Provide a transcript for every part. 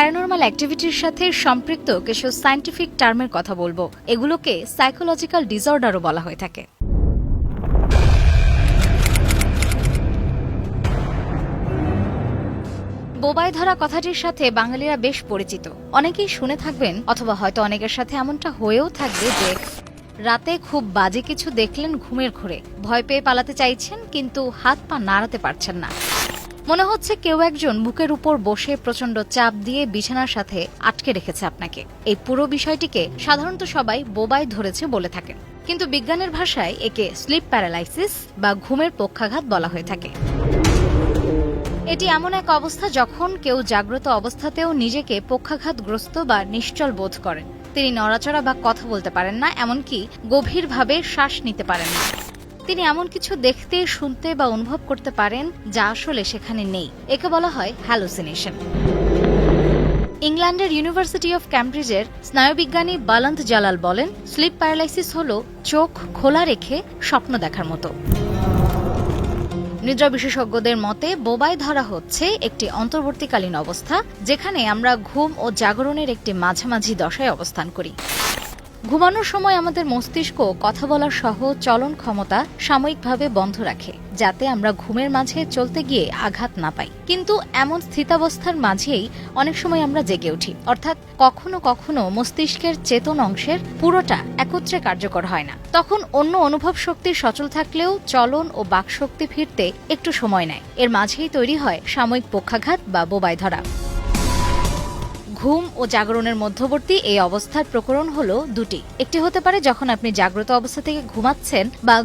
Paranormal অ্যাক্টিভিটির সাথে সম্পৃক্ত কিছু সায়েন্টিফিক টার্মের কথা বলবো। এগুলোকে সাইকোলজিক্যাল ডিসঅর্ডারও বলা হয়ে থাকে। বোবায় ধরা কথাটির সাথে বাঙালিরা বেশ পরিচিত। অনেকেই শুনে থাকবেন অথবা হয়তো অনেকের সাথে এমনটা হয়েও থাকবে যে রাতে খুব বাজে কিছু দেখলেন ঘুমের ঘোরে, ভয় পেয়ে পালাতে চাইছেন কিন্তু হাত পা নাড়াতে পারছেন না। মনে হচ্ছে কেউ একজন বুকের উপর বসে প্রচন্ড চাপ দিয়ে বিছানার সাথে আটকে রেখেছে আপনাকে। এই পুরো বিষয়টিকে সাধারণত সবাই বোবায় ধরেছে বলে থাকেন, কিন্তু বিজ্ঞানের ভাষায় একে স্লিপ প্যারালাইসিস বা ঘুমের পক্ষাঘাত বলা হয়ে থাকে। এটি এমন এক অবস্থা যখন কেউ জাগ্রত অবস্থাতেও নিজেকে পক্ষাঘাতগ্রস্ত বা নিশ্চল বোধ করেন। তিনি নড়াচড়া বা কথা বলতে পারেন না, এমনকি গভীরভাবে শ্বাস নিতে পারেন না। তিনি এমন কিছু দেখতে, শুনতে বা অনুভব করতে পারেন যা আসলে সেখানে নেই। একে বলা হয় হ্যালুসিনেশন। ইংল্যান্ডের ইউনিভার্সিটি অফ ক্যামব্রিজের স্নায়ুবিজ্ঞানী বালন্ত জালাল বলেন, স্লিপ প্যারালাইসিস হল চোখ খোলা রেখে স্বপ্ন দেখার মতো। নিদ্রা বিশেষজ্ঞদের মতে বোবায় ধরা হচ্ছে একটি অন্তর্বর্তীকালীন অবস্থা, যেখানে আমরা ঘুম ও জাগরণের একটি মাঝামাঝি দশায় অবস্থান করি। ঘুমানোর সময় আমাদের মস্তিষ্ক কথা বলা সহ চলন ক্ষমতা সাময়িকভাবে বন্ধ রাখে, যাতে আমরা ঘুমের মাঝে চলতে গিয়ে আঘাত না পাই। কিন্তু এমন স্থিতাবস্থার মাঝেই অনেক সময় আমরা জেগে উঠি, অর্থাৎ কখনো কখনো মস্তিষ্কের চেতন অংশের পুরোটা একত্রে কার্যকর হয় না। তখন অন্য অনুভব শক্তি সচল থাকলেও চলন ও বাকশক্তি ফিরতে একটু সময় নেয়। এর মাঝেই তৈরি হয় সাময়িক পক্ষাঘাত বা বোবায় ধরা। ঘুম ও জাগরণের মধ্যবর্তী এই অবস্থার প্রকরণ হলো দুটি। একটি হতে পারে যখন আপনি জাগ্রত অবস্থা থেকে ঘুমাচ্ছেন বা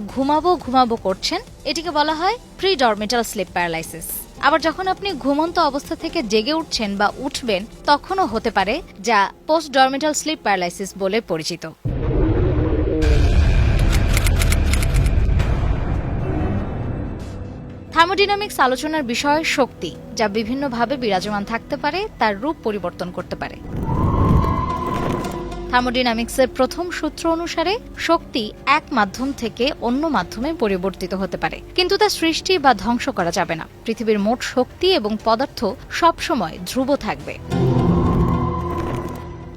ঘুমাবো করছেন, এটিকে বলা হয় প্রি-ডরমিটাল স্লিপ প্যারালাইসিস। আবার যখন আপনি ঘুমন্ত অবস্থা থেকে জেগে উঠছেন বা উঠবেন, তখনও হতে পারে, যা পোস্ট-ডরমিটাল স্লিপ প্যারালাইসিস বলে পরিচিত। থার্মোডাইনামিক্স আলোচনার বিষয় শক্তি, যা বিভিন্নভাবে বিরাজমান থাকতে পারে, তার রূপ পরিবর্তন করতে পারে। থার্মোডাইনামিক্সের প্রথম সূত্র অনুসারে শক্তি এক মাধ্যম থেকে অন্য মাধ্যমে পরিবর্তিত হতে পারে, কিন্তু তা সৃষ্টি বা ধ্বংস করা যাবে না। পৃথিবীর মোট শক্তি এবং পদার্থ সবসময় ধ্রুব থাকবে।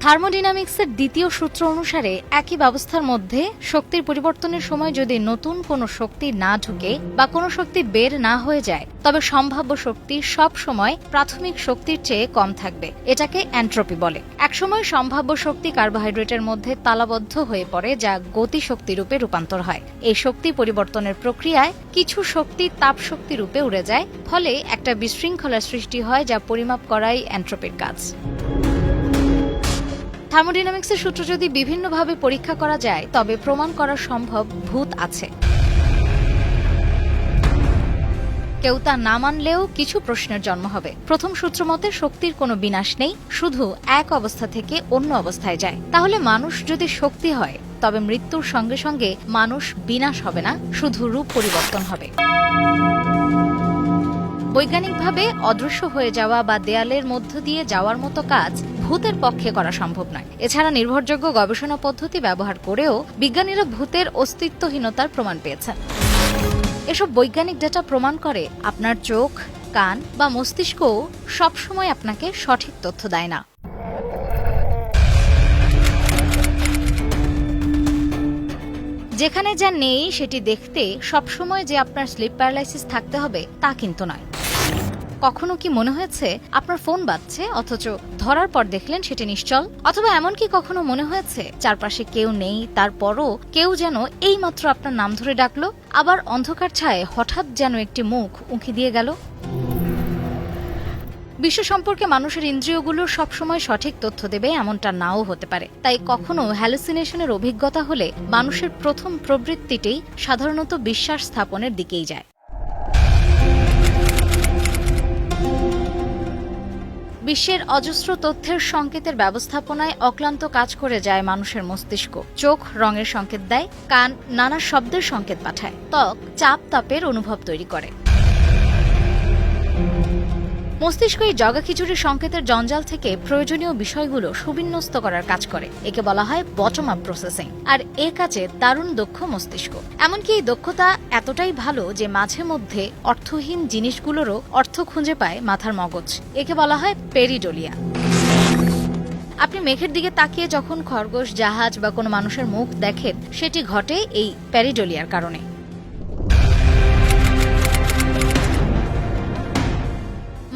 থার্মোডাইনামিক্সের দ্বিতীয় সূত্র অনুসারে একই ব্যবস্থার মধ্যে শক্তির পরিবর্তনের সময় যদি নতুন কোনো শক্তি না ঢুকে বা কোনো শক্তি বের না হয়ে যায়, তবে সম্ভাব্য শক্তি সব সময় প্রাথমিক শক্তির চেয়ে কম থাকবে। এটাকে এন্ট্রপি বলে। একসময় সম্ভাব্য শক্তি কার্বোহাইড্রেটের মধ্যে তালাবদ্ধ হয়ে পড়ে, যা গতিশক্তি রূপে রূপান্তর হয়। এই শক্তি পরিবর্তনের প্রক্রিয়ায় কিছু শক্তি তাপ শক্তি রূপে উড়ে যায়, ফলে একটা বিশৃঙ্খলার সৃষ্টি হয়, যা পরিমাপ করাই এন্ট্রপির কাজ। থার্মোডাইনামিক্সের সূত্র যদি বিভিন্নভাবে পরীক্ষা করা যায়, তবে প্রমাণ করা সম্ভব ভূত আছে। কেউ তা না মানলেও কিছু প্রশ্নের জন্ম হবে। প্রথম সূত্র মতে শক্তির কোনো বিনাশ নেই, শুধু এক অবস্থা থেকে অন্য অবস্থায় যায়। তাহলে মানুষ যদি শক্তি হয়, তবে মৃত্যুর সঙ্গে সঙ্গে মানুষ বিনাশ হবে না, শুধু রূপ পরিবর্তন হবে। বৈজ্ঞানিকভাবে অদৃশ্য হয়ে যাওয়া বা দেয়ালের মধ্য দিয়ে যাওয়ার মতো কাজ ভূতের পক্ষে করা সম্ভব নয়। এছাড়া নির্ভরযোগ্য গবেষণা পদ্ধতি ব্যবহার করেও বিজ্ঞানীরা ভূতের অস্তিত্বহীনতার প্রমাণ পেয়েছেন। এসব বৈজ্ঞানিক ডেটা প্রমাণ করে আপনার চোখ, কান বা মস্তিষ্ক সবসময় আপনাকে সঠিক তথ্য দেয় না। যেখানে যা নেই সেটি দেখতে সবসময় যে আপনার স্লিপ প্যারালাইসিস থাকতে হবে তা কিন্তু নয়। কখনো কি মনে হয়েছে আপনার ফোন বাজছে, অথচ ধরার পর দেখলেন সেটি নিশ্চল? অথবা এমনকি কখনো মনে হয়েছে চারপাশে কেউ নেই, তারপরও কেউ যেন এইমাত্র আপনার নাম ধরে ডাকলো? আবার অন্ধকার ছায়ে হঠাৎ যেন একটি মুখ উঁকি দিয়ে গেল? বিশ্ব সম্পর্কে মানুষের ইন্দ্রিয়গুলো সবসময় সঠিক তথ্য দেবে এমনটা নাও হতে পারে। তাই কখনো হ্যালুসিনেশনের অভিজ্ঞতা হলে মানুষের প্রথম প্রবৃত্তিটি সাধারণত বিশ্বাস স্থাপনের দিকেই যায়। বিশ্বের অজস্র তথ্যের সংকেতের ব্যবস্থাপনায় অক্লান্ত কাজ করে যায় মানুষের মস্তিষ্ক। চোখ রঙের সংকেত দেয়, কান নানা শব্দের সংকেত পাঠায়, ত্বক চাপ তাপের অনুভব তৈরি করে। মস্তিষ্ক এই জগাখিচুড়ির সংকেতের জঞ্জাল থেকে প্রয়োজনীয় বিষয়গুলো সুবিন্যস্ত করার কাজ করে। একে বলা হয় বটম আপ প্রসেসিং। আর এ কাজে দারুণ দক্ষ মস্তিষ্ক। এমনকি এই দক্ষতা এতটাই ভালো যে মাঝে মধ্যে অর্থহীন জিনিসগুলোরও অর্থ খুঁজে পায় মাথার মগজ। একে বলা হয় পেরিডোলিয়া। আপনি মেঘের দিকে তাকিয়ে যখন খরগোশ, জাহাজ বা কোনো মানুষের মুখ দেখেন, সেটি ঘটে এই প্যারিডোলিয়ার কারণে।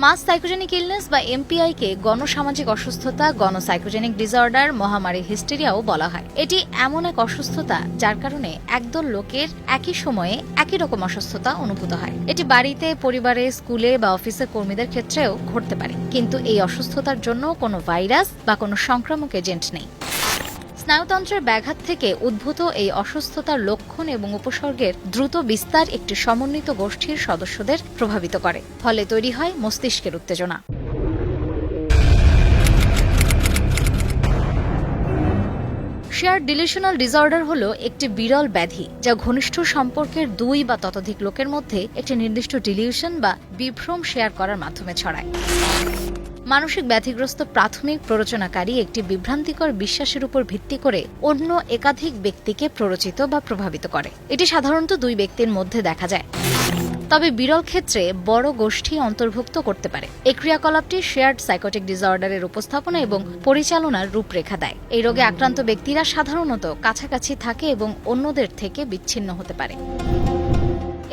মাস সাইকোজেনিক ইলনেস বা এমপিআই কে গণসামাজিক অসুস্থতা, গণসাইকোজেনিক ডিসঅর্ডার, মহামারী হিস্টেরিয়াও বলা হয়। এটি এমন এক অসুস্থতা যার কারণে একদল লোকের একই সময়ে একই রকম অসুস্থতা অনুভূত হয়। এটি বাড়িতে, পরিবারে, স্কুলে বা অফিসের কর্মীদের ক্ষেত্রেও ঘটতে পারে, কিন্তু এই অসুস্থতার জন্য কোনো ভাইরাস বা কোনো সংক্রামক এজেন্ট নেই। স্নায়ুতন্ত্রের ব্যাঘাত থেকে উদ্ভূত এই অসুস্থতার লক্ষণ এবং উপসর্গের দ্রুত বিস্তার একটি সমন্বিত গোষ্ঠীর সদস্যদের প্রভাবিত করে, ফলে তৈরি হয় মস্তিষ্কের উত্তেজনা। শেয়ার ডিলিউশনাল ডিসঅর্ডার হলো একটি বিরল ব্যাধি যা ঘনিষ্ঠ সম্পর্কের 2 বা ততোধিক লোকের মধ্যে একটি নির্দিষ্ট ডিলিউশন বা বিভ্রম শেয়ার করার মাধ্যমে ছড়ায়। মানসিক ব্যাধিগ্রস্ত প্রাথমিক প্ররোচনাকারী একটি বিভ্রান্তিকর বিশ্বাসের উপর ভিত্তি করে অন্য একাধিক ব্যক্তিকে প্ররোচিত বা প্রভাবিত করে। এটি সাধারণত 2 ব্যক্তির মধ্যে দেখা যায়, তবে বিরল ক্ষেত্রে বড় গোষ্ঠী অন্তর্ভুক্ত করতে পারে। এই ক্রিয়াকলাপটি শেয়ার্ড সাইকোটিক ডিসঅর্ডারের উপস্থাপনা এবং পরিচালনার রূপরেখা দেয়। এই রোগে আক্রান্ত ব্যক্তিরা সাধারণত কাছাকাছি থাকে এবং অন্যদের থেকে বিচ্ছিন্ন হতে পারে।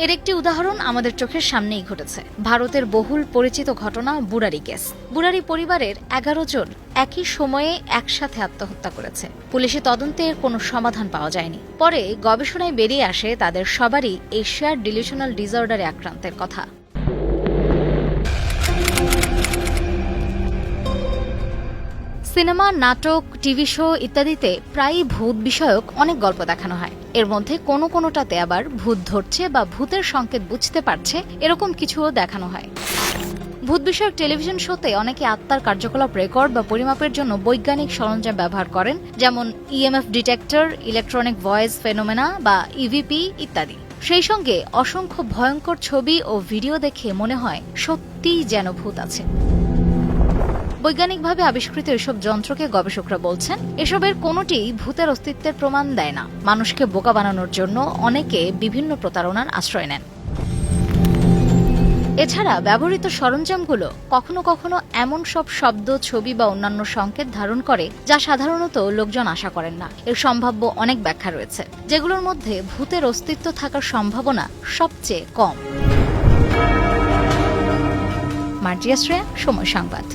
এর একটি উদাহরণ আমাদের চোখের সামনেই ঘটেছে, ভারতের বহুল পরিচিত ঘটনা বুরারি কেস। বুরারি পরিবারের 11 জন একই সময়ে একসাথে আত্মহত্যা করেছে। পুলিশি তদন্তে এর কোনো সমাধান পাওয়া যায়নি। পরে গবেষণায় বেরিয়ে আসে তাদের সবারই এই শেয়ার ডিলিউশনাল ডিসঅর্ডারে আক্রান্তের কথা। সিনেমা, নাটক, টিভি শো ইত্যাদিতে প্রায়ই ভূত বিষয়ক অনেক গল্প দেখানো হয়। এর মধ্যে কোনোটাতে আবার ভূত ধরছে বা ভূতের সংকেত বুঝতে পারছে এরকম কিছুও দেখানো হয়। ভূত বিষয়ক টেলিভিশন শোতে অনেকে আত্মার কার্যকলাপ রেকর্ড বা পরিমাপের জন্য বৈজ্ঞানিক সরঞ্জাম ব্যবহার করেন, যেমন EMF detector, electronic voice phenomena বা ইভিপি ইত্যাদি। সেই সঙ্গে অসংখ্য ভয়ঙ্কর ছবি ও ভিডিও দেখে মনে হয় সত্যিই যেন ভূত আছে। বৈজ্ঞানিকভাবে আবিষ্কৃত এসব যন্ত্রকে গবেষকরা বলছেন এসবের কোনোটিই ভূতের অস্তিত্বের প্রমাণ দেয় না। মানুষকে বোকা বানানোর জন্য অনেকে বিভিন্ন প্রতারণার আশ্রয় নেন। এছাড়া ব্যবহৃত সরঞ্জামগুলো কখনো কখনো এমন সব শব্দ, ছবি বা অন্যান্য সংকেত ধারণ করে যা সাধারণত লোকজন আশা করেন না। এর সম্ভাব্য অনেক ব্যাখ্যা রয়েছে, যেগুলোর মধ্যে ভূতের অস্তিত্ব থাকার সম্ভাবনা সবচেয়ে কম। মার্জিয়া শ্রেয়া, সময় সংবাদ।